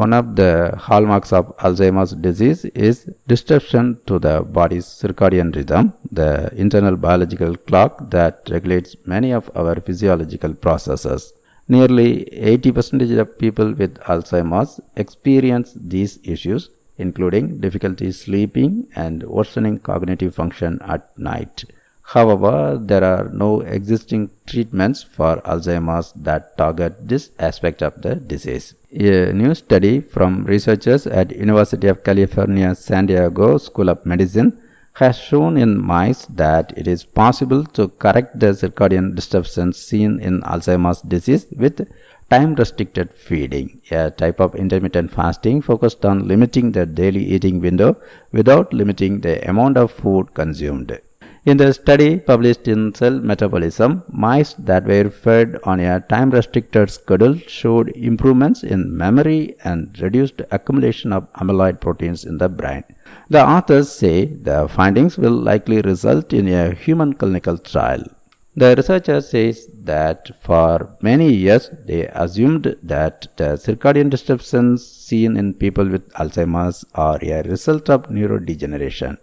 One of the hallmarks of Alzheimer's disease is disruption to the body's circadian rhythm, the internal biological clock that regulates many of our physiological processes. Nearly 80% of people with Alzheimer's experience these issues, including difficulty sleeping and worsening cognitive function at night. However, there are no existing treatments for Alzheimer's that target this aspect of the disease. A new study from researchers at University of California, San Diego School of Medicine has shown in mice that it is possible to correct the circadian disruptions seen in Alzheimer's disease with time-restricted feeding, a type of intermittent fasting focused on limiting the daily eating window without limiting the amount of food consumed. In the study published in Cell Metabolism, mice that were fed on a time-restricted schedule showed improvements in memory and reduced accumulation of amyloid proteins in the brain. The authors say the findings will likely result in a human clinical trial. The researcher says that for many years they assumed that the circadian disruptions seen in people with Alzheimer's are a result of neurodegeneration.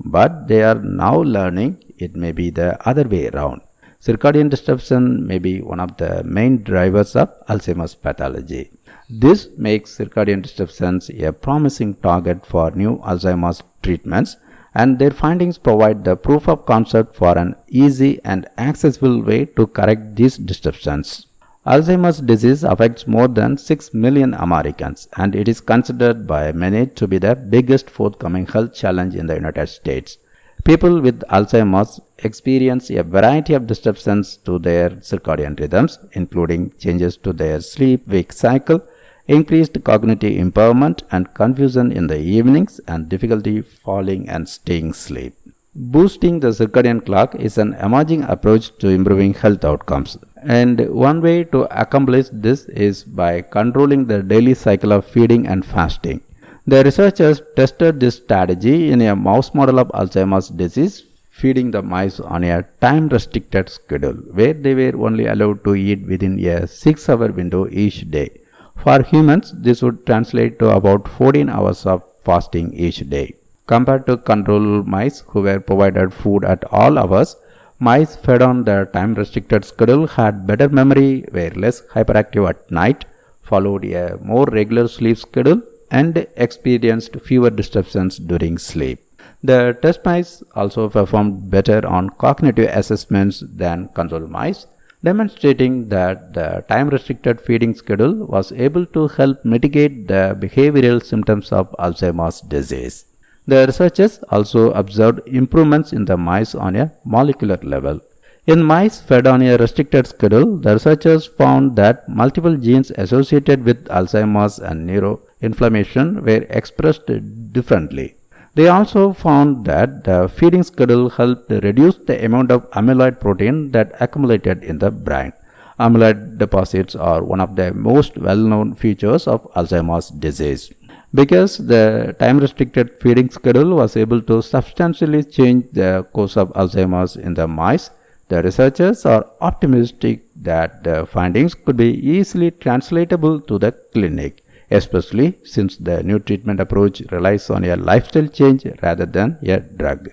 But they are now learning it may be the other way around. Circadian disruption may be one of the main drivers of Alzheimer's pathology. This makes circadian disruptions a promising target for new Alzheimer's treatments, and their findings provide the proof of concept for an easy and accessible way to correct these disruptions. Alzheimer's disease affects more than 6 million Americans, and it is considered by many to be the biggest forthcoming health challenge in the United States. People with Alzheimer's experience a variety of disruptions to their circadian rhythms, including changes to their sleep-wake cycle, increased cognitive impairment and confusion in the evenings, and difficulty falling and staying asleep. Boosting the circadian clock is an emerging approach to improving health outcomes. And one way to accomplish this is by controlling the daily cycle of feeding and fasting. The researchers tested this strategy in a mouse model of Alzheimer's disease, feeding the mice on a time-restricted schedule where they were only allowed to eat within a 6-hour window each day. For humans, this would translate to about 14 hours of fasting each day. Compared to control mice who were provided food at all hours, mice fed on the time-restricted schedule had better memory, were less hyperactive at night, followed a more regular sleep schedule, and experienced fewer disruptions during sleep. The test mice also performed better on cognitive assessments than control mice, demonstrating that the time-restricted feeding schedule was able to help mitigate the behavioral symptoms of Alzheimer's disease. The researchers also observed improvements in the mice on a molecular level. In mice fed on a restricted schedule, the researchers found that multiple genes associated with Alzheimer's and neuroinflammation were expressed differently. They also found that the feeding schedule helped reduce the amount of amyloid protein that accumulated in the brain. Amyloid deposits are one of the most well-known features of Alzheimer's disease. Because the time-restricted feeding schedule was able to substantially change the course of Alzheimer's in the mice, the researchers are optimistic that the findings could be easily translatable to the clinic, especially since the new treatment approach relies on a lifestyle change rather than a drug.